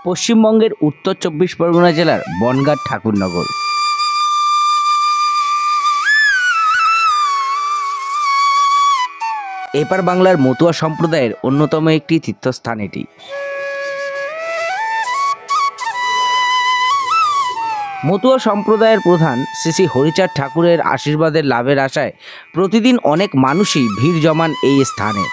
পশ্চিমবঙ্গের উত্তর ২৪ পরগনা জেলার বনগাঁর ঠাকুরনগর। এপার বাংলার মতুয়া সম্প্রদায়ের অন্যতম একটি তীর্থস্থান এটি। মতুয়া সম্প্রদায়ের প্রধান শ্রী শ্রী হরিচাঁদ ঠাকুরের আশীর্বাদের লাভের আশায় প্রতিদিন অনেক মানুষই ভিড় জমান এই স্থানে।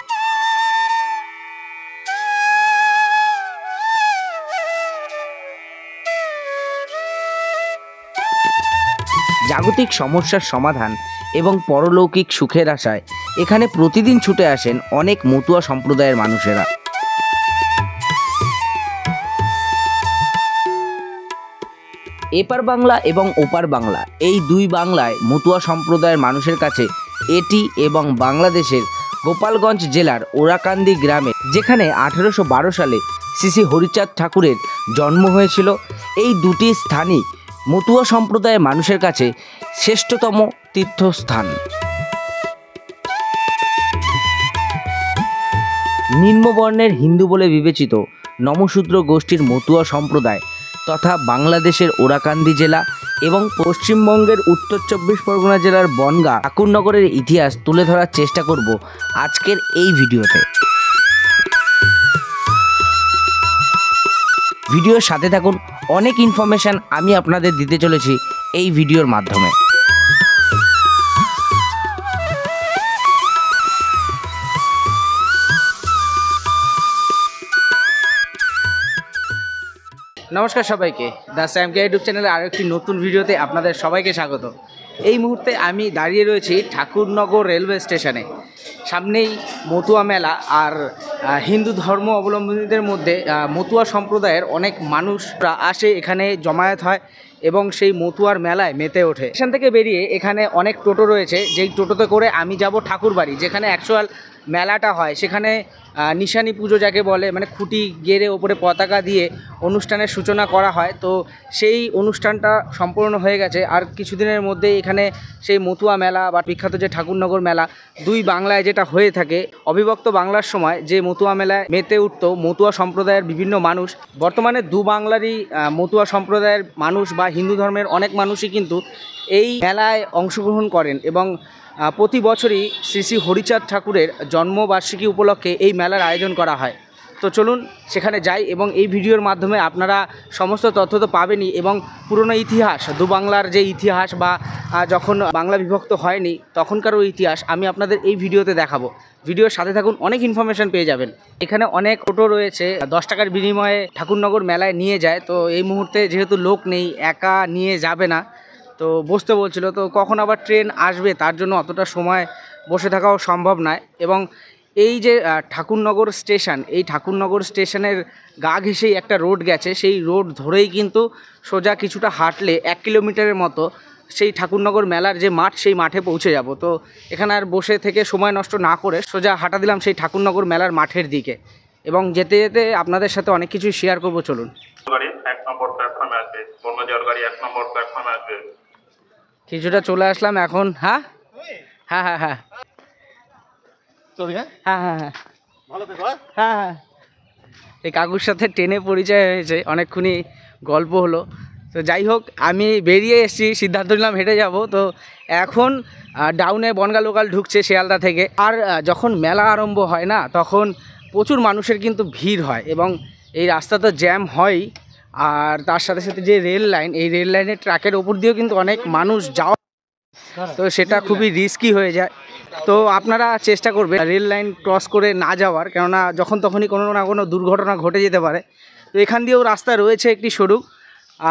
জাগতিক সমস্যার সমাধান এবং পরলৌকিক সুখের আশায় এখানে প্রতিদিন ছুটে আসেন অনেক মতুয়া সম্প্রদায়ের মানুষেরা। এপার বাংলা এবং ওপার বাংলা এই দুই বাংলায় মতুয়া সম্প্রদায়ের মানুষের কাছে এটি এবং বাংলাদেশের গোপালগঞ্জ জেলার ওরাকান্দি গ্রামে, যেখানে 1812 সালে শ্রী শ্রী হরিচাঁদ ঠাকুরের জন্ম হয়েছিল, এই দুটি স্থানই মতুয়া সম্প্রদায়ের মানুষের কাছে শ্রেষ্ঠতম তীর্থস্থান। নিম্নবর্ণের হিন্দু বলে বিবেচিত নমশূদ্র গোষ্ঠীর মতুয়া সম্প্রদায় তথা বাংলাদেশের ওরাকান্দি জেলা এবং পশ্চিমবঙ্গের উত্তর ২৪ পরগনা জেলার বনগাঁ ঠাকুরনগরের ইতিহাস তুলে ধরার চেষ্টা করব আজকের এই ভিডিওতে। ভিডিওর সাথে থাকুন, অনেক ইনফরমেশান আমি আপনাদের দিতে চলেছি এই ভিডিওর মাধ্যমে। নমস্কার সবাইকে, দ্য স্যামকে ইউটিউব চ্যানেলে আরও একটি নতুন ভিডিওতে আপনাদের সবাইকে স্বাগত। এই মুহূর্তে আমি দাঁড়িয়ে রয়েছি ঠাকুরনগর রেলওয়ে স্টেশনে। সামনেই মতুয়া মেলা, আর হিন্দু ধর্ম অবলম্বনীদের মধ্যে মতুয়া সম্প্রদায়ের অনেক মানুষরা আসে, এখানে জমায়েত হয় এবং সেই মতুয়ার মেলায় মেতে ওঠে। এখান থেকে বেরিয়ে এখানে অনেক টোটো রয়েছে, যেই টোটোতে করে আমি যাব ঠাকুরবাড়ি, যেখানে অ্যাকচুয়াল মেলাটা হয়। সেখানে নিশানি পুজো যাকে বলে, মানে খুঁটি গেড়ে ওপরে পতাকা দিয়ে অনুষ্ঠানের সূচনা করা হয়। তো সেই অনুষ্ঠানটা সম্পূর্ণ হয়ে গেছে, আর কিছুদিনের মধ্যে এখানে সেই মতুয়া মেলা বা বিখ্যাত যে ঠাকুরনগর মেলা, দুই বাংলায় যেটা হয়ে থাকে, অবিভক্ত বাংলার সময় যে মতুয়া মেলায় মেতে উঠত মতুয়া সম্প্রদায়ের বিভিন্ন মানুষ, বর্তমানে দু বাংলারই মতুয়া সম্প্রদায়ের মানুষ বা হিন্দু ধর্মের অনেক মানুষই কিন্তু এই মেলায় অংশগ্রহণ করেন এবং প্রতি বছরই শ্রী শ্রী হরিচাঁদ ঠাকুরের জন্মবার্ষিকী উপলক্ষে এই মেলার আয়োজন করা হয়। তো চলুন সেখানে যাই এবং এই ভিডিওর মাধ্যমে আপনারা সমস্ত তথ্য তো পাবেনই, এবং পুরনো ইতিহাস, দু বাংলার যে ইতিহাস বা যখন বাংলা বিভক্ত হয়নি তখনকারও ইতিহাস আমি আপনাদের এই ভিডিওতে দেখাবো। ভিডিওর সাথে থাকুন, অনেক ইনফরমেশান পেয়ে যাবেন। এখানে অনেক টোটো রয়েছে, 10 টাকার বিনিময়ে ঠাকুরনগর মেলায় নিয়ে যায়। তো এই মুহূর্তে যেহেতু লোক নেই, একা নিয়ে যাবে না, তো বসতে বলছিল, তো কখন আবার ট্রেন আসবে তার জন্য অতটা সময় বসে থাকাও সম্ভব নয়। এবং এই যে ঠাকুরনগর স্টেশন, এই ঠাকুরনগর স্টেশনের গা ঘেঁষেই একটা রোড গেছে, সেই রোড ধরেই কিন্তু সোজা কিছুটা হাঁটলে 1 কিলোমিটারের মতো সেই ঠাকুরনগর মেলার যে মাঠ, সেই মাঠে পৌঁছে যাব। তো এখানে আর বসে থেকে সময় নষ্ট না করে সোজা হাঁটা দিলাম সেই ঠাকুরনগর মেলার মাঠের দিকে, এবং যেতে যেতে আপনাদের সাথে অনেক কিছুই শেয়ার করবো। চলুন। কিছুটা চলে আসলাম এখন। হ্যাঁ হ্যাঁ হ্যাঁ হ্যাঁ হ্যাঁ হ্যাঁ হ্যাঁ হ্যাঁ হ্যাঁ এই কাকুর সাথে ট্রেনে পরিচয় হয়েছে, অনেকক্ষণই গল্প হলো। তো যাই হোক, আমি বেরিয়ে এসেছি, সিদ্ধান্ত নিলাম হেঁটে যাব। তো এখন ডাউনে বনগাঁ লোকাল ঢুকছে শিয়ালদা থেকে। আর যখন মেলা আরম্ভ হয় না, তখন প্রচুর মানুষের কিন্তু ভিড় হয় এবং এই রাস্তা তো জ্যাম হয়। আর তার সাথে সাথে যে রেল লাইন, এই রেল লাইনের ট্র্যাকের ওপর দিয়েও কিন্তু অনেক মানুষ যাওয়া, তো সেটা খুবই রিস্কি হয়ে যায়। তো আপনারা চেষ্টা করবেন রেল লাইন ক্রস করে না যাওয়ার, কেননা যখন তখনই কোনো না কোনো দুর্ঘটনা ঘটে যেতে পারে। তো এখান দিয়েও রাস্তা রয়েছে একটি সরু,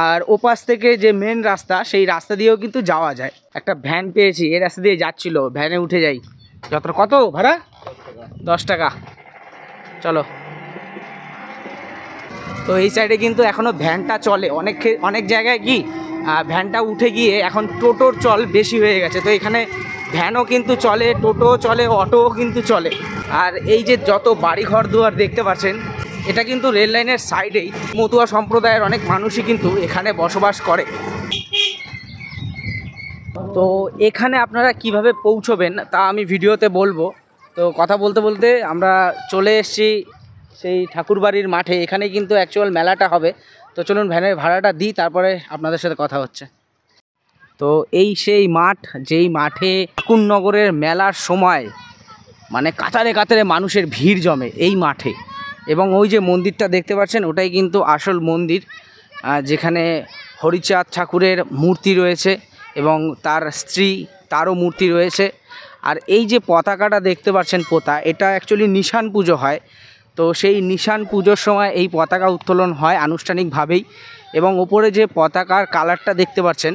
আর ওপাশ থেকে যে মেন রাস্তা, সেই রাস্তা দিয়েও কিন্তু যাওয়া যায়। একটা ভ্যান পেয়েছি, এই রাস্তা দিয়ে যাচ্ছিল, ভ্যানে উঠে যাই। কত ভাড়া? 10 টাকা। চলো। তো এই সাইডে কিন্তু এখনও ভ্যানটা চলে, অনেক জায়গায় কি ভ্যানটা উঠে গিয়ে এখন টোটোর চল বেশি হয়ে গেছে। তো এখানে ভ্যানও কিন্তু চলে, টোটো চলে, অটোও কিন্তু চলে। আর এই যে যত বাড়িঘর দুয়ার দেখতে পাচ্ছেন, এটা কিন্তু রেল লাইনের সাইডেই মতুয়া সম্প্রদায়ের অনেক মানুষই কিন্তু এখানে বসবাস করে। তো এখানে আপনারা কিভাবে পৌঁছবেন তা আমি ভিডিওতে বলবো। তো কথা বলতে বলতে আমরা চলে এসেছি সেই ঠাকুরবাড়ির মাঠে, এখানেই কিন্তু অ্যাকচুয়াল মেলাটা হবে। তো চলুন ভ্যানের ভাড়াটা দিই, তারপরে আপনাদের সাথে কথা হচ্ছে। তো এই সেই মাঠ, যেই মাঠে ঠাকুরনগরের মেলার সময় মানে কাতারে কাতারে মানুষের ভিড় জমে এই মাঠে। এবং ওই যে মন্দিরটা দেখতে পাচ্ছেন, ওটাই কিন্তু আসল মন্দির, যেখানে হরিচাঁদ ঠাকুরের মূর্তি রয়েছে এবং তার স্ত্রী, তারও মূর্তি রয়েছে। আর এই যে পতাকাটা দেখতে পাচ্ছেন পোতা, এটা অ্যাকচুয়ালি নিশান পুজো হয়। তো সেই নিশান পুজোর সময় এই পতাকা উত্তোলন হয় আনুষ্ঠানিকভাবেই। এবং ওপরে যে পতাকার কালারটা দেখতে পাচ্ছেন,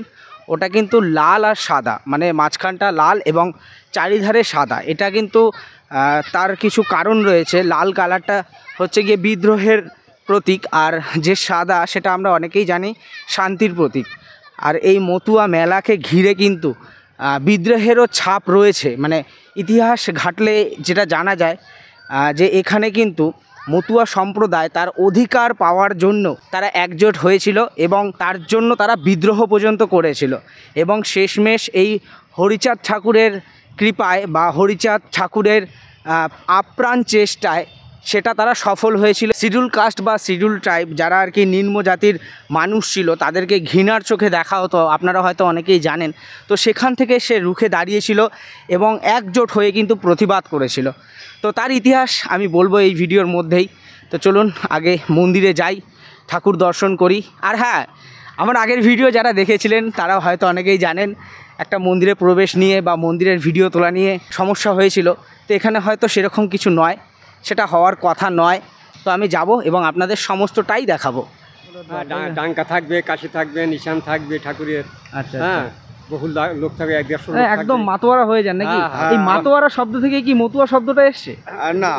ওটা কিন্তু লাল আর সাদা, মানে মাঝখানটা লাল এবং চারিধারে সাদা। এটা কিন্তু তার কিছু কারণ রয়েছে। লাল কালারটা হচ্ছে গিয়ে বিদ্রোহের প্রতীক, আর যে সাদা সেটা আমরা অনেকেই জানি শান্তির প্রতীক। আর এই মতুয়া মেলাকে ঘিরে কিন্তু বিদ্রোহেরও ছাপ রয়েছে। মানে ইতিহাস ঘাটলে যেটা জানা যায় যে এখানে কিন্তু মতুয়া সম্প্রদায় তার অধিকার পাওয়ার জন্য তারা একজোট হয়েছিল এবং তার জন্য তারা বিদ্রোহ পর্যন্ত করেছিল। এবং শেষমেশ এই হরিচাঁদ ঠাকুরের কৃপায় বা হরিচাঁদ ঠাকুরের আপ্রাণ চেষ্টায় সেটা তারা সফল হয়েছিল। শিডিউল কাস্ট বা শিডিউল ট্রাইব যারা আর কি নিম্ন জাতির মানুষ ছিল, তাদেরকে ঘৃণার চোখে দেখা হতো, আপনারা হয়তো অনেকেই জানেন। তো সেখান থেকে সে রুখে দাঁড়িয়েছিল এবং একজোট হয়ে কিন্তু প্রতিবাদ করেছিল। তো তার ইতিহাস আমি বলবো এই ভিডিওর মধ্যেই। তো চলুন আগে মন্দিরে যাই, ঠাকুর দর্শন করি। আর হ্যাঁ, আমার আগের ভিডিও যারা দেখেছিলেন তারাও হয়তো অনেকেই জানেন, একটা মন্দিরে প্রবেশ নিয়ে বা মন্দিরের ভিডিও তোলা নিয়ে সমস্যা হয়েছিল। তো এখানে হয়তো সেরকম কিছু নয়, সেটা হওয়ার কথা নয়। তো আমি যাব এবং আপনাদের সমস্তটাই দেখাবো। ডাঙ্কা থাকবে, কাশি থাকবে, নিশান থাকবে ঠাকুরের। আচ্ছা, হ্যাঁ, বহু লোক থাকবে, 1-150 লোক একদম থাকবে। মাতোয়ারা হয়ে যান নাকি? এই মাতোয়ারা শব্দ থেকে কি মতুয়া শব্দটা এসছে? না,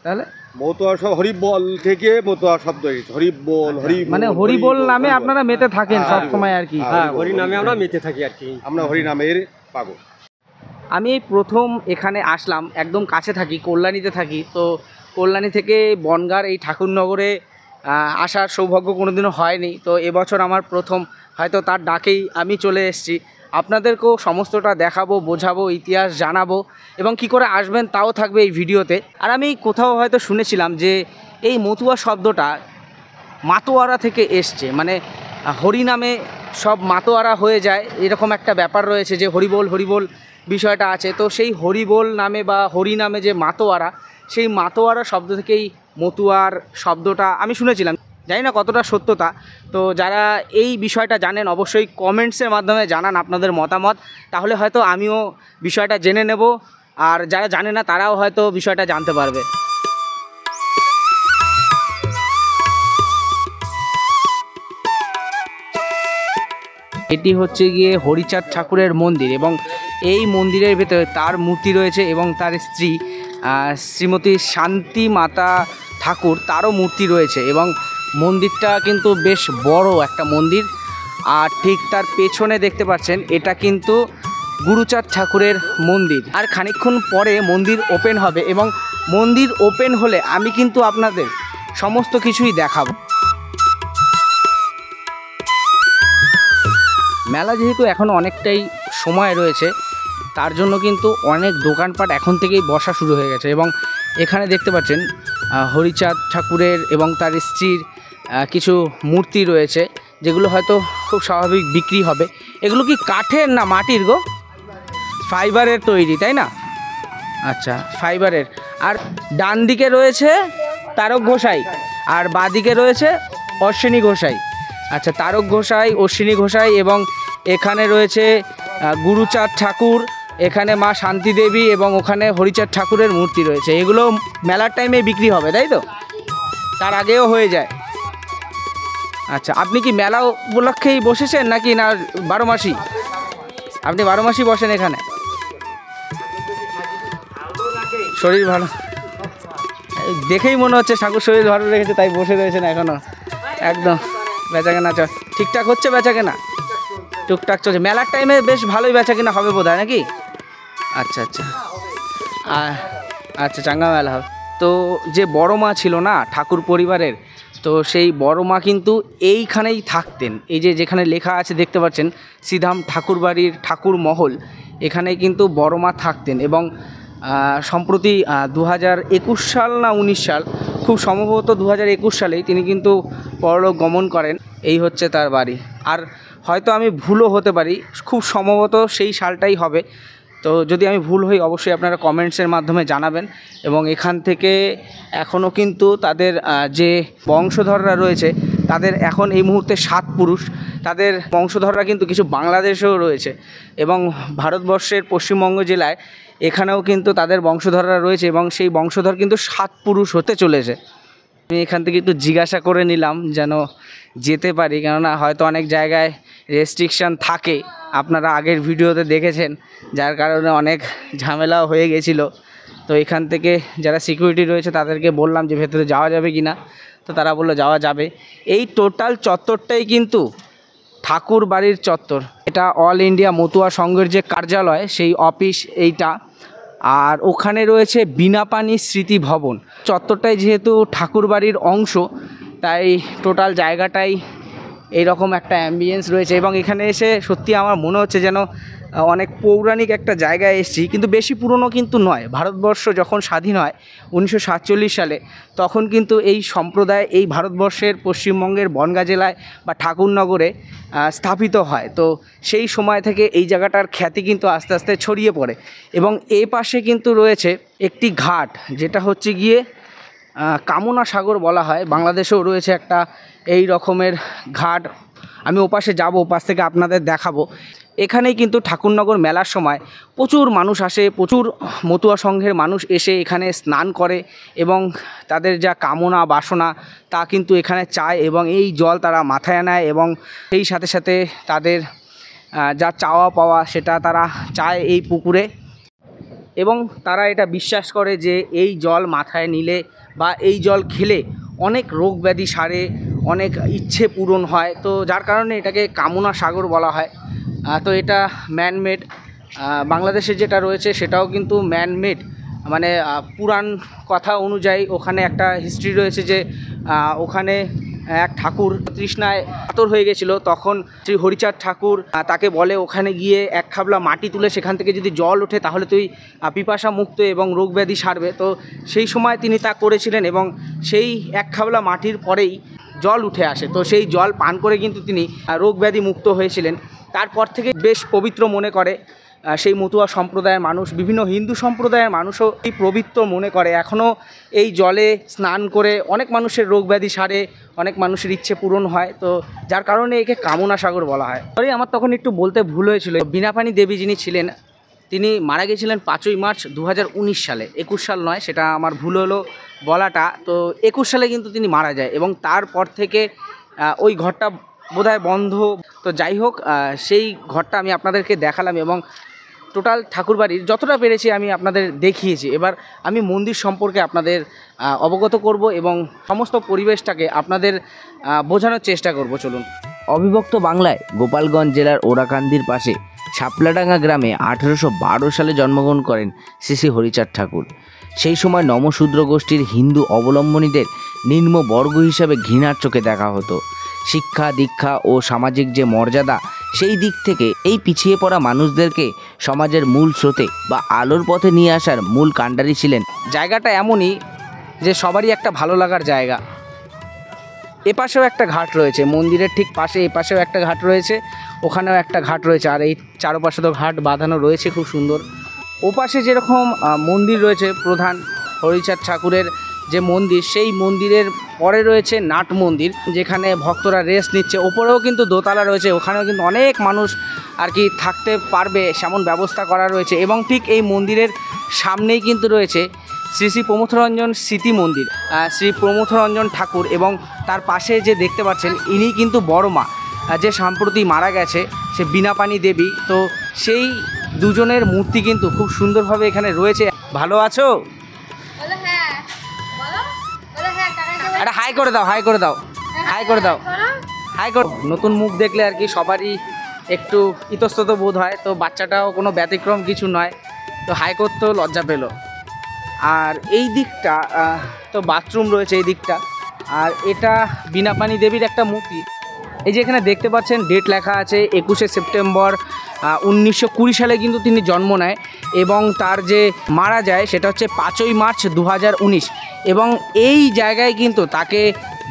তাহলে মতুয়া সব হরিবল থেকে মতুয়া শব্দ এসেছে। হরিবল, হরি মানে হরিবোল নামে আপনারা মেতে থাকেন সব সময় আর কি? হ্যাঁ, হরি নামে আমরা মেতে থাকি আর কি। আমরা হরি নামের পাগল। আমি এই প্রথম এখানে আসলাম, একদম কাছে থাকি, কল্যাণীতে থাকি। তো কল্যাণী থেকে বনগাঁর এই ঠাকুরনগরে আসার সৌভাগ্য কোনোদিনও হয়নি। তো এবছর আমার প্রথম, হয়তো তার ডাকেই আমি চলে এসেছি। আপনাদেরকেও সমস্তটা দেখাবো, বোঝাবো, ইতিহাস জানাবো এবং কি করে আসবেন তাও থাকবে এই ভিডিওতে। আর আমি কোথাও হয়তো শুনেছিলাম যে এই মতুয়া শব্দটা মাতোয়ারা থেকে এসছে, মানে হরি নামে সব মাতোয়ারা হয়ে যায়, এরকম একটা ব্যাপার রয়েছে যে হরিবোল হরিবোল বিষয়টা আছে। তো সেই হরিবোল নামে বা হরি নামে যে মাতোয়ারা, সেই মাতোয়ারা শব্দ থেকেই মতুয়ার শব্দটা আমি শুনেছিলাম। জানি না কতটা সত্যতা। তো যারা এই বিষয়টা জানেন অবশ্যই কমেন্টসের মাধ্যমে জানান আপনাদের মতামত, তাহলে হয়তো আমিও বিষয়টা জেনে নেব, আর যারা জানে না তারাও হয়তো বিষয়টা জানতে পারবে। এটি হচ্ছে গিয়ে হরিচাঁদ ঠাকুরের মন্দির এবং এই মন্দিরের ভেতরে তার মূর্তি রয়েছে এবং তার স্ত্রী শ্রীমতী শান্তি মাতা ঠাকুর, তারও মূর্তি রয়েছে। এবং মন্দিরটা কিন্তু বেশ বড় একটা মন্দির। আর ঠিক তার পেছনে দেখতে পাচ্ছেন, এটা কিন্তু গুরুচাঁদ ঠাকুরের মন্দির। আর খানিকক্ষণ পরে মন্দির ওপেন হবে এবং মন্দির ওপেন হলে আমি কিন্তু আপনাদের সমস্ত কিছুই দেখাবো। মেলা যেহেতু এখনও অনেকটাই সময় রয়েছে, তার জন্য কিন্তু অনেক দোকানপাট এখন থেকেই বসা শুরু হয়ে গেছে। এবং এখানে দেখতে পাচ্ছেন হরিচাঁদ ঠাকুরের এবং তার স্ত্রীর কিছু মূর্তি রয়েছে, যেগুলো হয়তো খুব স্বাভাবিক বিক্রি হবে। এগুলো কি কাঠের না মাটির গো? ফাইবারের তৈরি, তাই না? আচ্ছা, ফাইবারের। আর ডান দিকে রয়েছে তারক ঘোষাই আর বাঁ দিকে রয়েছে অশ্বিনী ঘোষাই। আচ্ছা, তারক ঘোষাই, অশ্বিনী ঘোষাই এবং এখানে রয়েছে গুরুচাঁদ ঠাকুর, এখানে মা শান্তি দেবী এবং ওখানে হরিচাঁদ ঠাকুরের মূর্তি রয়েছে। এগুলো মেলার টাইমে বিক্রি হবে, তাই তো? তার আগেও হয়ে যায়। আচ্ছা, আপনি কি মেলা উপলক্ষেই বসেছেন নাকি না 12 মাসই? আপনি 12 মাসই বসেন এখানে? শরীর ভালো দেখেই মনে হচ্ছে ঠাকুর শরীর ভালো রেখেছে, তাই বসে রয়েছেন এখনও। একদম বেচাকেনা ঠিকঠাক হচ্ছে? বেচাকেনা টুকটাক চলছে। মেলার টাইমে বেশ ভালোই বেচাকেনা হবে বোধ হয় নাকি? আচ্ছা আচ্ছা আচ্ছা, চাঙ্গা মেলা হবে। তো যে বড় মা ছিল না ঠাকুর পরিবারের, তো সেই বড় মা কিন্তু এইখানেই থাকতেন। এই যে যেখানে লেখা আছে দেখতে পাচ্ছেন শ্রীধাম ঠাকুরবাড়ির ঠাকুর মহল, এখানে কিন্তু বড় মা থাকতেন। এবং সম্প্রতি 2021 সাল না 19 সাল, খুব সম্ভবত 2021 সালেই তিনি কিন্তু পরলোক গমন করেন। এই হচ্ছে তার বাড়ি। আর হয়তো আমি ভুলও হতে পারি, খুব সম্ভবত সেই সালটাই হবে। তো যদি আমি ভুল হই অবশ্যই আপনারা কমেন্টসের মাধ্যমে জানাবেন। এবং এখান থেকে এখনও কিন্তু তাদের যে বংশধররা রয়েছে তাদের এখন এই মুহূর্তে 7 পুরুষ, তাদের বংশধররা কিন্তু কিছু বাংলাদেশেও রয়েছে এবং ভারতবর্ষের পশ্চিমবঙ্গ জেলায় এখানেও কিন্তু তাদের বংশধররা রয়েছে এবং সেই বংশধর কিন্তু 7 পুরুষ হতে চলেছে। আমি এখান থেকে একটু জিজ্ঞাসা করে নিলাম যেন যেতে পারি, কেননা হয়তো অনেক জায়গায় রেস্ট্রিকশান থাকে, আপনারা আগের ভিডিওতে দেখেছেন, যার কারণে অনেক ঝামেলাও হয়ে গেছিলো। তো এখান থেকে যারা সিকিউরিটি রয়েছে তাদেরকে বললাম যে ভেতরে যাওয়া যাবে কি না, তো তারা বললো যাওয়া যাবে। এই টোটাল চত্বরটাই কিন্তু ঠাকুর বাড়ির চত্বর। এটা অল ইন্ডিয়া মতুয়া সংঘের যে কার্যালয় সেই অফিস এইটা, আর ওখানে রয়েছে বিনাপানি স্মৃতি ভবন। চত্বরটাই যেহেতু ঠাকুর বাড়ির অংশ, তাই টোটাল জায়গাটাই এইরকম একটা অ্যাম্বিয়েন্স রয়েছে। এবং এখানে এসে সত্যি আমার মনে হচ্ছে যেন অনেক পৌরাণিক একটা জায়গায় এসেছি, কিন্তু বেশি পুরনো কিন্তু নয়। ভারতবর্ষ যখন স্বাধীন হয় 1947 সালে, তখন কিন্তু এই সম্প্রদায় এই ভারতবর্ষের পশ্চিমবঙ্গের বনগাঁ জেলায় বা ঠাকুরনগরে স্থাপিত হয়। তো সেই সময় থেকে এই জায়গাটার খ্যাতি কিন্তু আস্তে আস্তে ছড়িয়ে পড়ে। এবং এই পাশে কিন্তু রয়েছে একটি ঘাট, যেটা হচ্ছে গিয়ে কামনা সাগর বলা হয়। বাংলাদেশেও রয়েছে একটা এই রকমের ঘাট। আমি ওপাশে যাব, ওপাশ থেকে আপনাদের দেখাবো। এখানেই কিন্তু ঠাকুরনগর মেলার সময় প্রচুর মানুষ আসে, প্রচুর মতুয়া সংঘের মানুষ এসে এখানে স্নান করে এবং তাদের যা কামনা বাসনা তা কিন্তু এখানে চায় এবং এই জল তারা মাথায় নেয় এবং সেই সাথে সাথে তাদের যা চাওয়া পাওয়া সেটা তারা চায় এই পুকুরে। এবং তারা এটা বিশ্বাস করে যে এই জল মাথায় নিলে বা এই জল খেলে অনেক রোগ ব্যাধি সারে, অনেক ইচ্ছে পূরণ হয়। তো যার কারণে এটাকে কামনা সাগর বলা হয়। তো এটা ম্যানমেড, বাংলাদেশে যেটা রয়েছে সেটাও কিন্তু ম্যানমেড, মানে পুরাণ কথা অনুযায়ী ওখানে একটা হিস্ট্রি রয়েছে যে ওখানে এক ঠাকুর তৃষ্ণায় কাতর হয়ে গেছিলো, তখন শ্রী হরিচাঁদ ঠাকুর তাকে বলে ওখানে গিয়ে এক খাবলা মাটি তুলে সেখান থেকে যদি জল ওঠে তাহলে তুই পিপাসা মুক্ত এবং রোগ ব্যাধি সারবে। তো সেই সময় তিনি তা করেছিলেন এবং সেই এক খাবলা মাটির পরেই জল উঠে আসে। তো সেই জল পান করে কিন্তু তিনি রোগ ব্যাধি মুক্ত হয়েছিলেন। তারপর থেকে বেশ পবিত্র মনে করে সেই মতুয়া সম্প্রদায়ের মানুষ। বিভিন্ন হিন্দু সম্প্রদায়ের মানুষও এই পবিত্র মনে করে, এখনও এই জলে স্নান করে অনেক মানুষের রোগ ব্যাধি সারে, অনেক মানুষের ইচ্ছে পূরণ হয়। তো যার কারণে একে কামনা সাগর বলা হয়। সরি, আমার তখন একটু বলতে ভুল হয়েছিল। বিনাপানি দেবী যিনি ছিলেন তিনি মারা গেছিলেন 5ই মার্চ 2019 সালে, 21 সাল নয়, সেটা আমার ভুল হলো বলাটা। তো 21 সালে কিন্তু তিনি মারা যায় এবং তারপর থেকে ওই ঘরটা বোধহয় বন্ধ। তো যাই হোক, সেই ঘরটা আমি আপনাদেরকে দেখালাম এবং টোটাল ঠাকুরবাড়ির যতটা পেরেছি আমি আপনাদের দেখিয়েছি। এবার আমি মন্দির সম্পর্কে আপনাদের অবগত করব এবং সমস্ত পরিবেশটাকে আপনাদের বোঝানোর চেষ্টা করব। চলুন। অবিভক্ত বাংলায় গোপালগঞ্জ জেলার ওরাকান্দির পাশে শাপলাডাঙ্গা গ্রামে 1812 সালে জন্মগ্রহণ করেন শ্রী শ্রী হরিচাঁদ ঠাকুর। সেই সময় নমশূদ্র গোষ্ঠীর হিন্দু অবলম্বনীদের নিম্ন বর্গ হিসাবে ঘৃণার চোখে দেখা হতো। শিক্ষা দীক্ষা ও সামাজিক যে মর্যাদা, সেই দিক থেকে এই পিছিয়ে পড়া মানুষদেরকে সমাজের মূল স্রোতে বা আলোর পথে নিয়ে আসার মূল কাণ্ডারি ছিলেন। জায়গাটা এমনই যে সবারই একটা ভালো লাগার জায়গা। এপাশেও একটা ঘাট রয়েছে, মন্দিরের ঠিক পাশে এপাশেও একটা ঘাট রয়েছে, ওখানেও একটা ঘাট রয়েছে, আর এই চারপাশে তো ঘাট বাঁধানো রয়েছে খুব সুন্দর। ওপাশে যেরকম মন্দির রয়েছে প্রধান হরিচাঁদ ঠাকুরের যে মন্দির, সেই মন্দিরের পরে রয়েছে নাট মন্দির, যেখানে ভক্তরা রেস্ট নিচ্ছে। ওপরেও কিন্তু দোতলা রয়েছে, ওখানেও কিন্তু অনেক মানুষ আর কি থাকতে পারবে সেমন ব্যবস্থা করা রয়েছে। এবং ঠিক এই মন্দিরের সামনেই কিন্তু রয়েছে শ্রী শ্রী প্রমথরঞ্জন স্মৃতি মন্দির, শ্রী প্রমথরঞ্জন ঠাকুর। এবং তার পাশে যে দেখতে পাচ্ছেন ইনি কিন্তু বড় মা, যে সম্প্রতি মারা গেছে, সে বিনাপানি দেবী। তো সেই দুজনের মূর্তি কিন্তু খুব সুন্দরভাবে এখানে রয়েছে। ভালো আছো? একটা হাই করে দাও, হাই করে দাও, হাই করে দাও, হাই করো। নতুন মুখ দেখলে আর কি সবারই একটু ইতস্তত বোধ হয়, তো বাচ্চাটাও কোনো ব্যতিক্রম কিছু নয়, তো হাই করতেও লজ্জা পেল। আর এই দিকটা তো বাথরুম রয়েছে এই দিকটা, আর এটা বিনাপানি দেবীর একটা মূর্তি। এই যে এখানে দেখতে পাচ্ছেন ডেট লেখা আছে 21শে সেপ্টেম্বর 1920 সালে কিন্তু তিনি জন্ম নেয় এবং তার যে মারা যায় সেটা হচ্ছে 5ই মার্চ 2019 এবং এই জায়গায় কিন্তু তাকে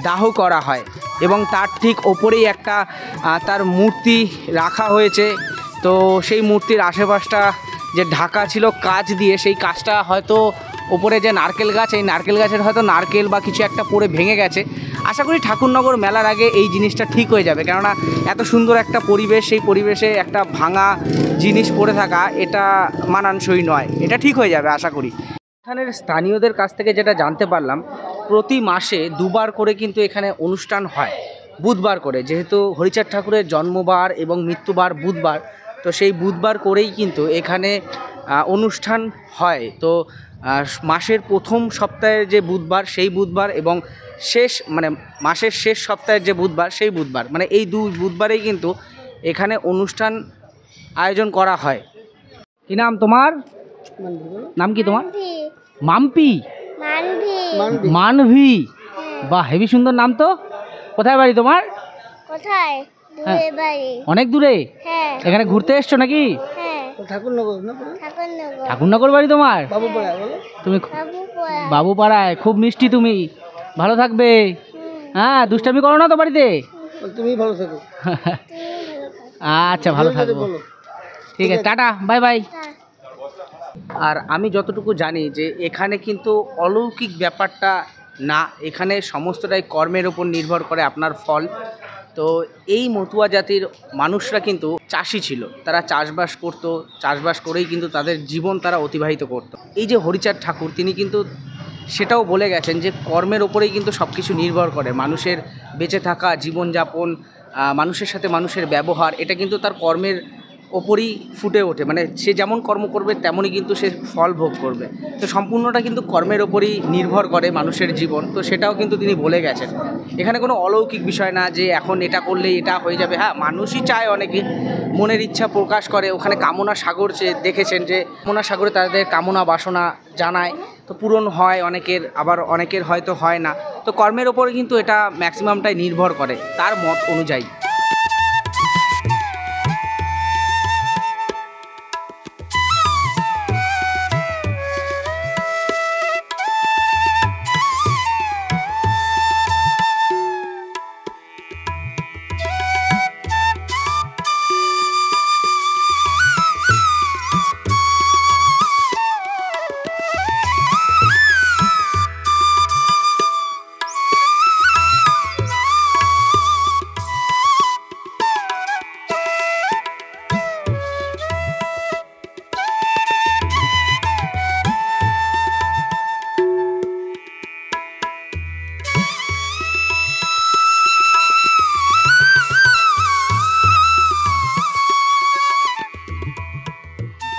দাহ করা হয় এবং তার ঠিক ওপরেই একটা তার মূর্তি রাখা হয়েছে। তো সেই মূর্তির আশেপাশটা যে ঢাকা ছিল কাচ দিয়ে, সেই কাচটা হয়তো ওপরে যে নারকেল গাছ, এই নারকেল গাছের হয়তো নারকেল বা কিছু একটা পড়ে ভেঙে গেছে। আশা করি ঠাকুরনগর মেলার আগে এই জিনিসটা ঠিক হয়ে যাবে, কেননা এত সুন্দর একটা পরিবেশ, সেই পরিবেশে একটা ভাঙা জিনিস পড়ে থাকা এটা মানানসই নয়। এটা ঠিক হয়ে যাবে আশা করি। এখানের স্থানীয়দের কাছ থেকে যেটা জানতে পারলাম, প্রতি মাসে 2 বার করে কিন্তু এখানে অনুষ্ঠান হয়, বুধবার করে, যেহেতু হরিচাঁদ ঠাকুরের জন্মবার এবং মৃত্যুবার বুধবার, তো সেই বুধবার করেই কিন্তু এখানে অনুষ্ঠান হয়। তো মাসের প্রথম সপ্তাহের যে বুধবার সেই বুধবার এবং শেষ মানে মাসের শেষ সপ্তাহের যে বুধবার সেই বুধবার, মানে এই 2 বুধবারেই কিন্তু এখানে অনুষ্ঠান আয়োজন করা হয়। কি নাম তোমার? নাম কি তোমার? মাম্পি? মানভি? বাহ, হেবি সুন্দর নাম তো। কোথায় বাড়ি তোমার? কোথায়? দূরে বাড়ি। অনেক দূরে? হ্যাঁ। এখানে ঘুরতে এসছো নাকি? হ্যাঁ। ঠাকুরনগর? ঠাকুরনগর। ঠাকুরনগর বাড়ি তোমার? তুমি বাবুপাড়া। বাবুপাড়ায়। খুব মিষ্টি তুমি, ভালো থাকবে। হ্যাঁ, দুষ্টামি করো না তো বাড়িতে? তুমি ভালো থাকো। আচ্ছা, ভালো থাকবো। ঠিক আছে, টাটা, বাই বাই। হ্যাঁ। আর আমি যতটুকু জানি যে এখানে কিন্তু অলৌকিক ব্যাপারটা না, এখানে সমস্তটাই কর্মের ওপর নির্ভর করে আপনার ফল। তো এই মতুয়া জাতির মানুষরা কিন্তু চাষি ছিল, তারা চাষবাস করত, চাষবাস করেই কিন্তু তাদের জীবন তারা অতিবাহিত করত। এই যে হরিচাঁদ ঠাকুর, তিনি কিন্তু সেটাও বলে গেছেন যে কর্মের ওপরেই কিন্তু সব কিছু নির্ভর করে, মানুষের বেঁচে থাকা, জীবনযাপন, মানুষের সাথে মানুষের ব্যবহার, এটা কিন্তু তার কর্মের ওপরই ফুটে ওঠে। মানে সে যেমন কর্ম করবে তেমনই কিন্তু সে ফল ভোগ করবে। তো সম্পূর্ণটা কিন্তু কর্মের ওপরই নির্ভর করে মানুষের জীবন। তো সেটাও কিন্তু তিনি বলে গেছেন। এখানে কোনো অলৌকিক বিষয় না যে এখন এটা করলেই এটা হয়ে যাবে। হ্যাঁ, মানুষই চায়, অনেকে মনের ইচ্ছা প্রকাশ করে। ওখানে কামনা সাগর দেখেছেন যে কামনা সাগরে তাদের কামনা বাসনা জানায়, তো পূরণ হয় অনেকের, আবার অনেকের হয়তো হয় না। তো কর্মের ওপরে কিন্তু এটা ম্যাক্সিমামটাই নির্ভর করে তার মত অনুযায়ী।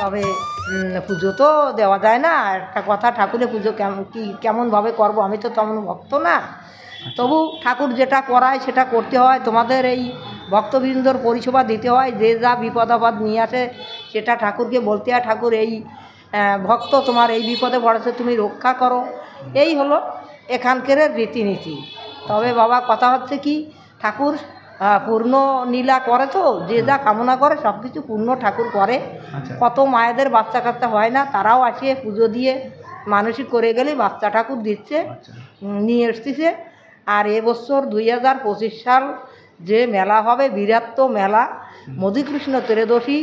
তবে পুজো তো দেওয়া যায় না। একটা কথা, ঠাকুরের পুজো কেমনভাবে করব, আমি তো তেমন ভক্ত না। তবু ঠাকুর যেটা করায় সেটা করতে হয়। তোমাদের এই ভক্তবৃন্দর পরিষেবা দিতে হয়। যে যা বিপদ আপদ নিয়ে আসে সেটা ঠাকুরকে বলতে হয়, ঠাকুর এই ভক্ত তোমার এই বিপদে পড়েছে, তুমি রক্ষা করো। এই হলো এখানকার রীতিনীতি। তবে বাবা, কথা হচ্ছে কি, ঠাকুর পূর্ণ নীলা করে, তো যে যা কামনা করে সব কিছু পূর্ণ ঠাকুর করে। কত মায়েদের বাচ্চা কাচ্চা হয় না, তারাও আসিয়ে পুজো দিয়ে মানসিক করে গেলে বাচ্চা ঠাকুর দিচ্ছে, নিয়ে এসতেছে। আর এবছর 2025 সাল যে মেলা হবে, বীরাত্ম মেলা, মধুকৃষ্ণ ত্রয়োদশী,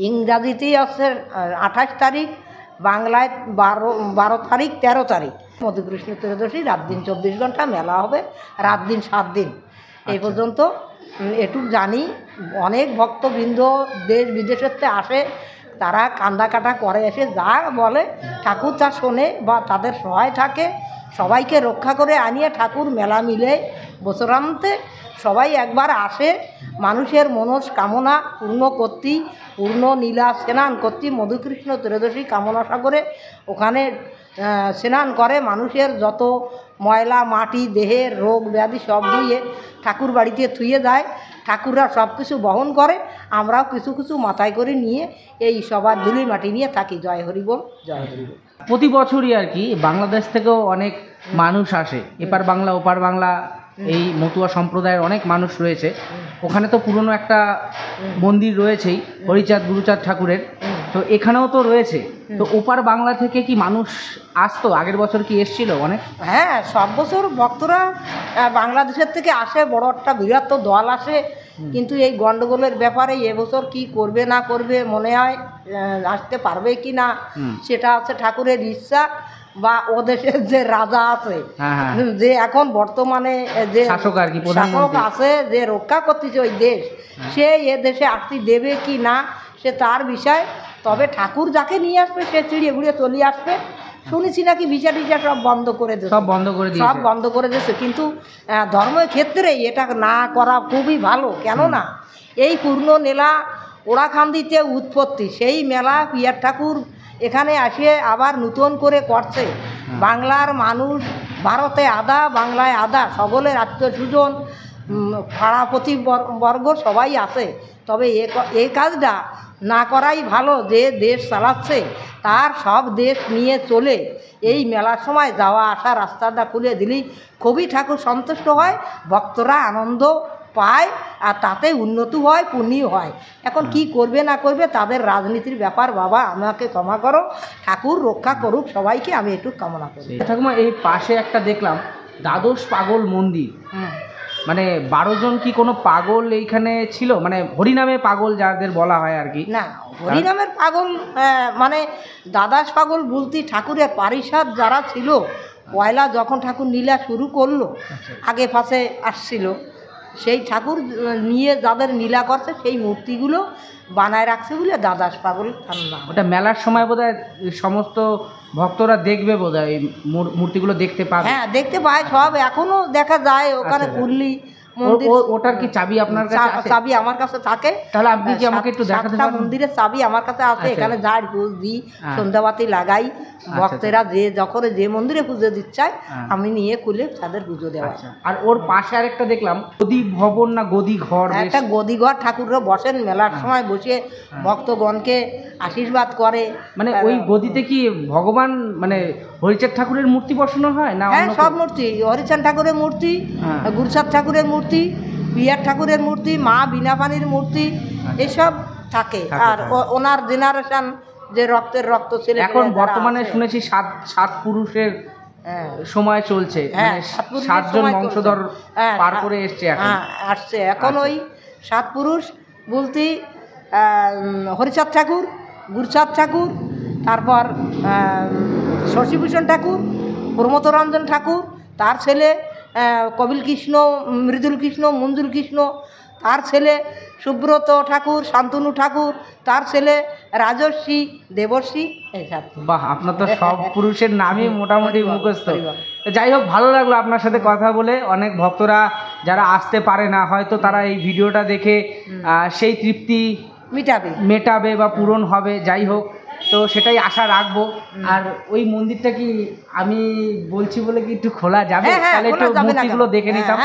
ইংরাজিতেই আছে 28 তারিখ, বাংলায় 12 তারিখ 13 তারিখ। মধুকৃষ্ণ ত্রয়োদশী রাত দিন 24 ঘন্টা মেলা হবে, রাত দিন 7 দিন। এই পর্যন্ত এটুক জানি। অনেক ভক্তবৃন্দ দেশ বিদেশের থেকে আসে, তারা কান্দা কাটা করে, এসে যা বলে ঠাকুর তা শোনে বা তাদের সহায় থাকে। সবাইকে রক্ষা করে আনিয়ে ঠাকুর মেলা মিলে বছরান্তে সবাই একবার আসে, মানুষের মনস্কামনা পূর্ণ করতে, পূর্ণ নীলা স্নান করতে মধুকৃষ্ণ ত্রয়োদশী কামনা সাগরে ওখানে স্নান করে। মানুষের যত ময়লা মাটি দেহের রোগ ব্যাধি সব ধুয়ে ঠাকুর বাড়িতে থুয়ে যায়। ঠাকুররা সব কিছু বহন করে, আমরাও কিছু কিছু মাথায় করে নিয়ে এই সবার ধুলি মাটি নিয়ে থাকি। জয় হরিবোল, জয় হরিবোল। প্রতি বছরই আর কি বাংলাদেশ থেকেও অনেক মানুষ আসে, এপার বাংলা ওপার বাংলা এই মতুয়া সম্প্রদায়ের অনেক মানুষ রয়েছে, ওখানে তো পুরনো একটা মন্দির রয়েছেই হরিচাঁদ গুরুচাঁদ ঠাকুরের, তো এখানেও তো রয়েছে। তো ওপার বাংলা থেকে কি মানুষ আসতো? আগের বছর কি এসছিল অনেক? হ্যাঁ, সব বছর ভক্তরা বাংলাদেশের থেকে আসে, বড় একটা বৃহৎ দল আসে। কিন্তু এই গন্ডগোলের ব্যাপারে এবছর কি করবে না করবে, মনে হয় আসতে পারবে কি না, সেটা হচ্ছে ঠাকুরের ইচ্ছা বা ও দেশের যে রাজা আছে, যে এখন বর্তমানে যে শাসক আর কি, শাসক আছে, যে রক্ষা করতেছে ওই দেশ, সে এ দেশে আসতে দেবে কি না সে তার বিষয়। তবে ঠাকুর যাকে নিয়ে আসবে সে চিড়িয়ে ঘুরিয়ে চলে আসবে। শুনেছি নাকি বিচার টিচার সব বন্ধ করে দিয়েছে, সব বন্ধ করে দিয়েছে। কিন্তু ধর্মের ক্ষেত্রে এটা না করা খুবই ভালো। কেননা এই পূর্ণ মেলা ওড়াখান্দিতে উৎপত্তি, সেই মেলা পিয়ার ঠাকুর এখানে আসে আবার নতুন করে করছে। বাংলার মানুষ ভারতে আধা, বাংলায় আধা, সকলের আত্মীয়স্বজন পাড়াপতি বর্গ সবাই আছে। তবে এই কাজটা না করাই ভালো। যে দেশ চালাচ্ছে তার সব দেশ নিয়ে চলে এই মেলার সময় যাওয়া আসা রাস্তাটা খুলে দিলেই খুবই ঠাকুর সন্তুষ্ট হয়, ভক্তরা আনন্দ পায়, আর তাতে উন্নতি হয়, পুণ্য হয়। এখন কি করবে না করবে তাদের রাজনীতির ব্যাপার। বাবা আমাকে ক্ষমা করো, ঠাকুর রক্ষা করুক সবাইকে, আমি একটু কামনা করি। ঠাকুমা, এই পাশে একটা দেখলাম দ্বাদশ পাগল মন্দির, মানে 12 জন কি কোনো পাগল এইখানে ছিল, মানে হরিনামে পাগল যাদের বলা হয় আর কি? না, হরিনামের পাগল মানে দ্বাদশ পাগল বলতে ঠাকুরের পারিষদ যারা ছিল, পয়লা যখন ঠাকুর নীলা শুরু করলো, আগে পাশে আসছিল, সেই ঠাকুর নিয়ে যাদের নীলা করছে সেই মূর্তিগুলো বানায় রাখছে বলে দ্বাদশ পাগল নাম। ওটা মেলার সময় বোধহয় সমস্ত ভক্তরা দেখবে বোধহয়, এই মূর্তিগুলো দেখতে পাবে। হ্যাঁ, দেখতে পায় সব, এখনো দেখা যায় ওখানে কুল্লি মন্দির। ওটার কি চাবি আপনার কাছে আছে? চাবি আমার কাছে থাকে। তাহলে আপনি কি আমাকে একটু দেখাতে পারবেন? মন্দিরের চাবি আমার কাছে আছে। এখানে ঝাড় ফুল দিই, সন্ধ্যাবাতি লাগাই, ভক্তেরা যে যখন যে মন্দিরে পুজো দিচ্ছে আমি নিয়ে খুলে তাদের পুজো দেওয়া। আর ওর পাশে আরেকটা দেখলাম গদি ভবন না গদি ঘর, একটা গদি ঘর, ঠাকুররা বসেন মেলার সময়, বসে ভক্তগণকে আশীর্বাদ করে। মানে ওই গদিতে কি ভগবান মানে হরিচাঁদ ঠাকুরের মূর্তি বসানো হয় না? হ্যাঁ, সব মূর্তি, হরিচাঁদ ঠাকুরের মূর্তি, গুরুচাঁদ ঠাকুরের মূর্তি, পিয়ার ঠাকুরের মূর্তি, মা বিনাপানির মূর্তি, এসব থাকে। আর ওনার জেনারেশন যে রক্তের রক্ত ছেলে, এখন বর্তমানে শুনেছি সাত পুরুষের সময় চলছে, মানে 7 জন বংশধর পার করে এসছে এখন। আসছে এখন ওই 7 পুরুষ বলতে হরিচাঁদ ঠাকুর, গুরুচাঁদ ঠাকুর, তারপর শশীভূষণ ঠাকুর, প্রমথরঞ্জন ঠাকুর, তার ছেলে কপিল কৃষ্ণ, মৃদুল কৃষ্ণ, মঞ্জুল কৃষ্ণ, তার ছেলে সুব্রত ঠাকুর, শান্তনু ঠাকুর, তার ছেলে রাজর্ষি, দেবর্ষি। বাহ, আপনার তো সব পুরুষের নামই মোটামুটি মুখস্থ। যাই হোক, ভালো লাগলো আপনার সাথে কথা বলে। অনেক ভক্তরা যারা আসতে পারে না, হয়তো তারা এই ভিডিওটা দেখে সেই তৃপ্তি মেটাবে বা পূরণ হবে। যাই হোক, তো সেটাই আশা রাখবো। আর ওই মন্দিরটা কি আমি বলছি বলে কি একটু খোলা যাবে? তাহলে একটু মূর্তিগুলো দেখে নিতাম।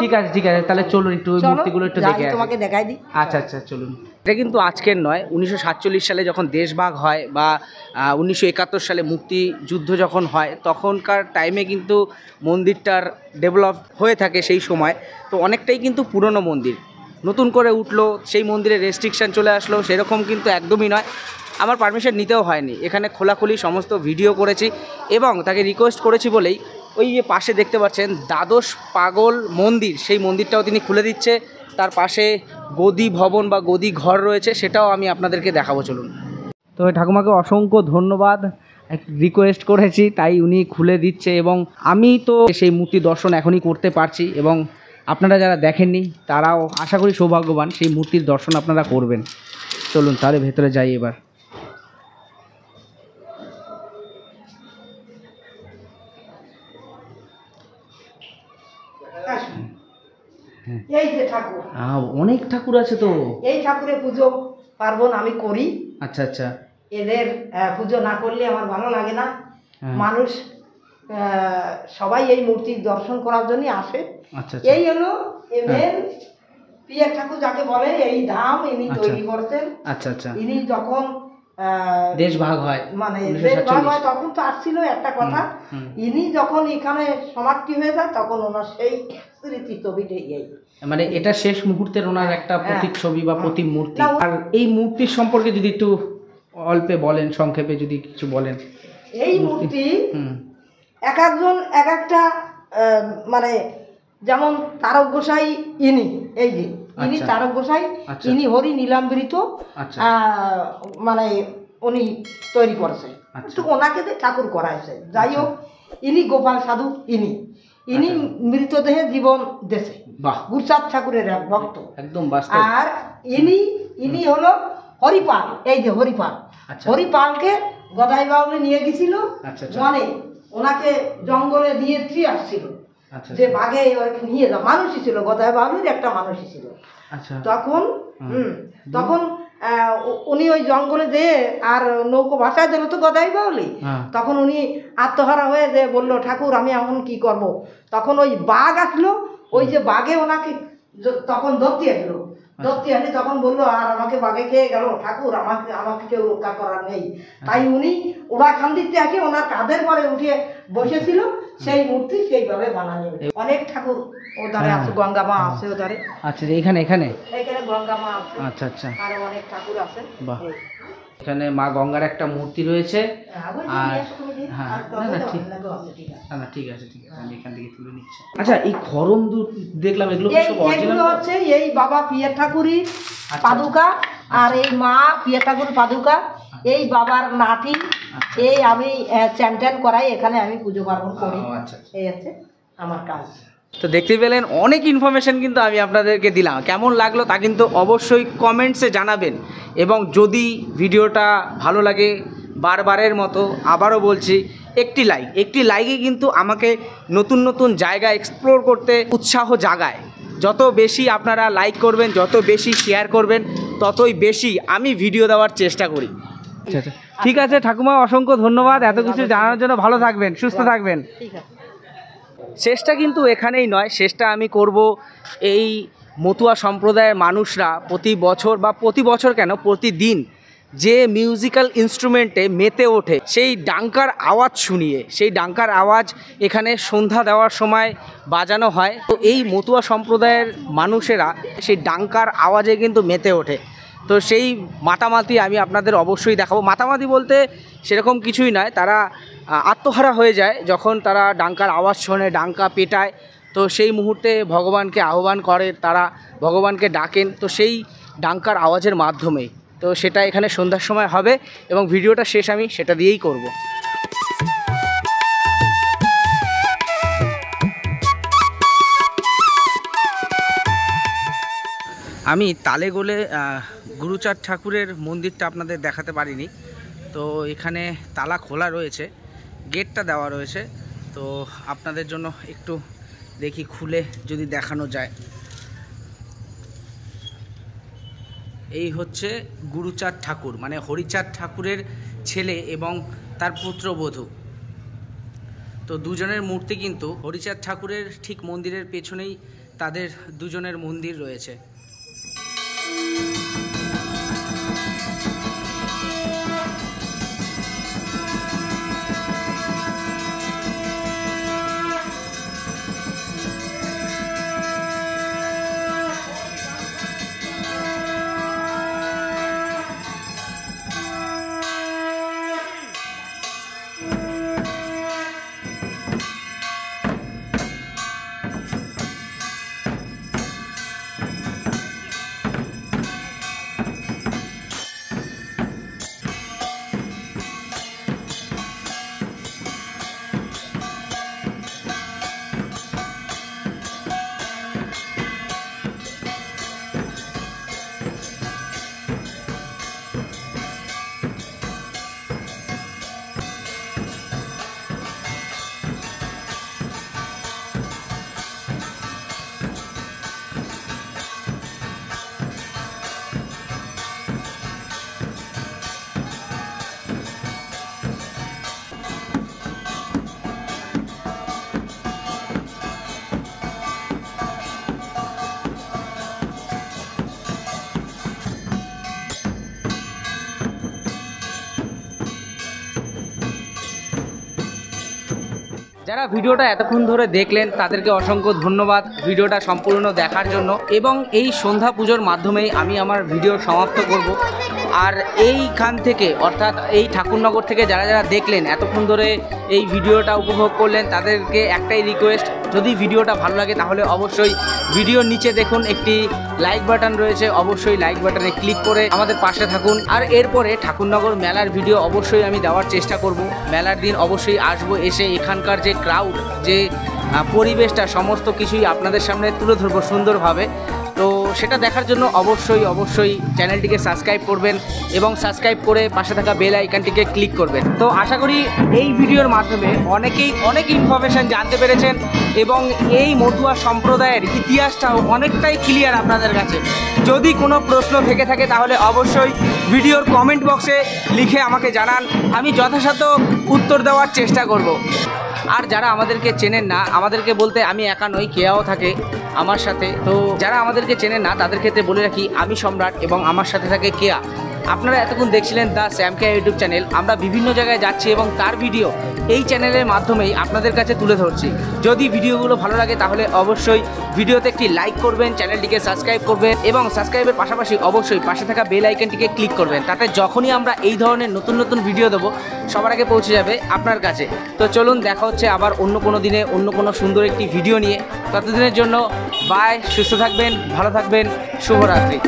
ঠিক আছে, ঠিক আছে, তাহলে চলুন একটু ওই মূর্তিগুলো একটু দেখে তোমাকে দেখাই দিই। আচ্ছা আচ্ছা, চলুন। এটা কিন্তু আজকের নয়, 1947 সালে যখন দেশভাগ হয় বা 1971 সালে মুক্তিযুদ্ধ যখন হয়, তখনকার টাইমে কিন্তু মন্দিরটার ডেভেলপ হয়ে থাকে সেই সময়। তো অনেকটাই কিন্তু পুরনো মন্দির, নতুন করে উঠলো, সেই মন্দিরে রেস্ট্রিকশান চলে আসলো, সেরকম কিন্তু একদমই নয়। আমার পারমিশন নিতেও হয়নি, এখানে খোলাখুলি সমস্ত ভিডিও করেছি এবং তাকে রিকোয়েস্ট করেছি বলেই ওই যে পাশে দেখতে পাচ্ছেন দ্বাদশ পাগল মন্দির, সেই মন্দিরটাও তিনি খুলে দিচ্ছে। তার পাশে গদি ভবন বা গদি ঘর রয়েছে, সেটাও আমি আপনাদেরকে দেখাবো, চলুন। তো ঠাকুমাকে অসংখ্য ধন্যবাদ, রিকোয়েস্ট করেছি তাই উনি খুলে দিচ্ছে এবং আমি তো সেই মূর্তি দর্শন এখনই করতে পারছি এবং আপনারা যারা দেখেননি তারাও আশা করি সৌভাগ্যবান, সেই মূর্তির দর্শন আপনারা করবেন। চলুন তাহলে ভেতরে যাই এবার। এই যে ঠাকুর, অনেক ঠাকুর আছে তো। এই ঠাকুরের পুজো পার্বণ আমি করি। আচ্ছা আচ্ছা, এদের পুজো না করলে আমার ভালো লাগে না। মানুষ সবাই এই মূর্তি দর্শন করার জন্য আসে। এই হলো এদের পিয়ার ঠাকুর যাকে বলে, এই ধাম ইনি তৈরি করতেন। আচ্ছা আচ্ছা, ইনি যখন দেশ ভাগ হয় মানে 1947 দেশ ভাগ হয় তখন তো আসছিল একটা কথা, হুম। ইনি যখন এখানে সমাপ্তি হয়ে যায় তখন ওনার সেই স্মৃতি ছবিটা এই মানে এটা শেষ মুহূর্তের ওনার একটা প্রতিচ্ছবি বা প্রতিমূর্তি। না, আর এই মূর্তির সম্পর্কে যদি একটু অল্পে বলেন, সংক্ষেপে যদি কিছু বলেন। এই মূর্তি হুম এক একজন এক একটা মানে যেমন তারক গোসাই ইনি, এই যে ইনি আচ্ছা। তারক গোসাই, আচ্ছা। ইনি হরি নীলাম্বৃত আচ্ছা। মানে উনি তৈরি করেছে, আচ্ছা। তো ওনাকে দিয়ে ঠাকুর করাইছে। যাই হোক, ইনি গোপাল সাধু, ইনি আচ্ছা। মৃতদেহে জীবন দেশে বাহ, গুরুচাঁদ ঠাকুরের এক ভক্ত। একদম বাস্তব। আর ইনি হলো হরিপাল, এই যে হরিপাল, আচ্ছা। হরিপালকে গদাই বাউলে নিয়ে গেছিল আচ্ছা, আচ্ছা। মানে ওনাকে জঙ্গলে দিয়ে আসছিল আচ্ছা যে বাঘে ওকে নিয়ে যাও, মানুষই ছিল, গদাই বাউলের একটা মানুষই ছিল। আচ্ছা তখন তখন উনি ওই জঙ্গলে যেয়ে আর নৌকো ভাষায় দিল তো গদাই বাউলি, হ্যাঁ। তখন উনি আত্মহারা হয়ে যে বললো, ঠাকুর আমি এখন কি করব। তখন ওই বাঘ আসলো, ওই যে বাঘে ওনাকে তখন ধরতে আসলো, ধরতে আসলে তখন বললো আর আমাকে বাঘে খেয়ে গেল, ঠাকুর আমাকে কেউ রক্ষা করার নেই। তাই উনি ওরা খান দিতে আসে, ওনার কাঁধের পরে উঠে বসেছিল, সেই মূর্তি সেইভাবে বানানো। অনেক ঠাকুর ওধারে আছে, গঙ্গা মা আছে ওধারে, আচ্ছা এখানে এখানে এখানে গঙ্গা মা আছে, আচ্ছা আচ্ছা, আরো অনেক ঠাকুর আছে। বাহ। এখানে মা গঙ্গার একটা মূর্তি রয়েছে। আর হ্যাঁ, না না ঠিক না ঠিক আছে ঠিক আছে, আমি এখান থেকে তুলে নিচ্ছি। আচ্ছা এই খরম দুধ দেখলাম, এগুলো কি সব এগুলো অরিজিনাল? হচ্ছে এই বাবা পিয়া ঠাকুরের পাদুকা, আর এই মা পিয়া ঠাকুর পাদুকা, এই বাবার নাতি, এই আমি চ্যান করাই, এখানে আমি পুজো পার্বণ করি। আচ্ছা। এই হচ্ছে আমার কাজ। তো দেখতে পেলেন অনেক ইনফরমেশন কিন্তু আমি আপনাদেরকে দিলাম। কেমন লাগলো তা কিন্তু অবশ্যই কমেন্টসে জানাবেন, এবং যদি ভিডিওটা ভালো লাগে বারবারের মতো আবারও বলছি, একটি লাইকে কিন্তু আমাকে নতুন নতুন জায়গা এক্সপ্লোর করতে উৎসাহ জাগায়। যত বেশি আপনারা লাইক করবেন, যত বেশি শেয়ার করবেন, ততই বেশি আমি ভিডিও দেওয়ার চেষ্টা করি। আচ্ছা আচ্ছা, ঠিক আছে ঠাকুমা, অসংখ্য ধন্যবাদ এত কিছু জানার জন্য। ভালো থাকবেন, সুস্থ থাকবেন। ঠিক আছে। শেষটা কিন্তু এখানেই নয়, শেষটা আমি করব এই মতুয়া সম্প্রদায়ের মানুষরা প্রতি বছর কেন প্রতিদিন যে মিউজিক্যাল ইনস্ট্রুমেন্টে মেতে ওঠে, সেই ডাঙ্কার আওয়াজ শুনিয়ে। সেই ডাঙ্কার আওয়াজ এখানে সন্ধ্যা দেওয়ার সময় বাজানো হয়। তো এই মতুয়া সম্প্রদায়ের মানুষেরা সেই ডাঙ্কার আওয়াজে কিন্তু মেতে ওঠে। তো সেই মাতামাতি আমি আপনাদের অবশ্যই দেখাবো। মাতামাতি বলতে সেরকম কিছুই নয়, তারা আত্মহারা হয়ে যায় যখন তারা ডাঙ্কার আওয়াজ শোনে, ডাঙ্কা পেটায়। তো সেই মুহূর্তে ভগবানকে আহ্বান করে, তারা ভগবানকে ডাকেন, তো সেই ডাঙ্কার আওয়াজের মাধ্যমেই। তো সেটা এখানে সন্ধ্যার সময় হবে, এবং ভিডিওটা শেষ আমি সেটা দিয়েই করব। আমি তালেগোলে গুরুচাঁদ ঠাকুরের মন্দিরটা আপনাদের দেখাতে পারিনি। তো এখানে তালা খোলা রয়েছে, গেটটা দেওয়া রয়েছে। তো আপনাদের জন্য একটু দেখি খুলে যদি দেখানো যায়। এই হচ্ছে গুরুচাঁদ ঠাকুর, মানে হরিচাঁদ ঠাকুরের ছেলে এবং তার পুত্রবধূ। তো দুজনের মূর্তি কিন্তু হরিচাঁদ ঠাকুরের ঠিক মন্দিরের পেছনেই তাদের দুজনের মন্দির রয়েছে। যারা ভিডিওটা এতক্ষণ ধরে দেখলেন তাদেরকে অসংখ্য ধন্যবাদ ভিডিওটা সম্পূর্ণ দেখার জন্য। এবং এই সন্ধ্যা পুজোর মাধ্যমেই আমি আমার ভিডিও সমাপ্ত করব। আর এইখান থেকে অর্থাৎ এই ঠাকুরনগর থেকে যারা যারা দেখলেন এতক্ষণ ধরে এই ভিডিওটা উপভোগ করলেন তাদেরকে একটাই রিকোয়েস্ট, যদি ভিডিওটা ভালো লাগে তাহলে অবশ্যই ভিডিওর নিচে দেখুন একটি লাইক বাটন রয়েছে, অবশ্যই লাইক বাটনে ক্লিক করে আমাদের পাশে থাকুন। আর এরপরে ঠাকুরনগর মেলার ভিডিও অবশ্যই আমি দেওয়ার চেষ্টা করব। মেলার দিন অবশ্যই আসবো, এসে এখানকার যে ক্রাউড, যে পরিবেশটা, সমস্ত কিছুই আপনাদের সামনে তুলে ধরবো সুন্দরভাবে। তো সেটা দেখার জন্য অবশ্যই চ্যানেলটিকে সাবস্ক্রাইব করবেন এবং সাবস্ক্রাইব করে পাশে থাকা বেল আইকনটিকে ক্লিক করবেন। তো আশা করি এই ভিডিওর মাধ্যমে অনেকেই অনেক ইনফরমেশান জানতে পেরেছেন এবং এই মতুয়া সম্প্রদায়ের ইতিহাসটাও অনেকটাই ক্লিয়ার আপনাদের কাছে। যদি কোনো প্রশ্ন থেকে থাকে তাহলে অবশ্যই ভিডিওর কমেন্ট বক্সে লিখে আমাকে জানান, আমি যথাসাধ্য উত্তর দেওয়ার চেষ্টা করব। আর যারা আমাদেরকে চেনেন না, আমাদেরকে বলতে আমি একা নই, কেয়াও থাকে আমার সাথে। তো যারা আমাদেরকে চেনেন না তাদের ক্ষেত্রে বলে রাখি, আমি সম্রাট এবং আমার সাথে থাকে কেয়া। আপনারা এতক্ষণ দেখছিলেন the Sam Keya YouTube channel. আমরা বিভিন্ন জায়গায় যাচ্ছি এবং তার ভিডিও এই চ্যানেলের মাধ্যমেই আপনাদের কাছে তুলে ধরছি। যদি ভিডিওগুলো ভালো লাগে তাহলে অবশ্যই ভিডিওতে একটি লাইক করবেন, চ্যানেলটিকে সাবস্ক্রাইব করবেন এবং সাবস্ক্রাইবের পাশাপাশি অবশ্যই পাশে থাকা বেল আইকনটিকে ক্লিক করবেন। তাতে যখনই আমরা এই ধরনের নতুন নতুন ভিডিও দেবো সবার আগে পৌঁছে যাবে আপনার কাছে। তো চলুন, দেখা হচ্ছে আবার অন্য কোনো দিনে অন্য কোনো সুন্দর একটি ভিডিও নিয়ে। ততদিনের জন্য বাই, সুস্থ থাকবেন, ভালো থাকবেন, শুভরাত্রি।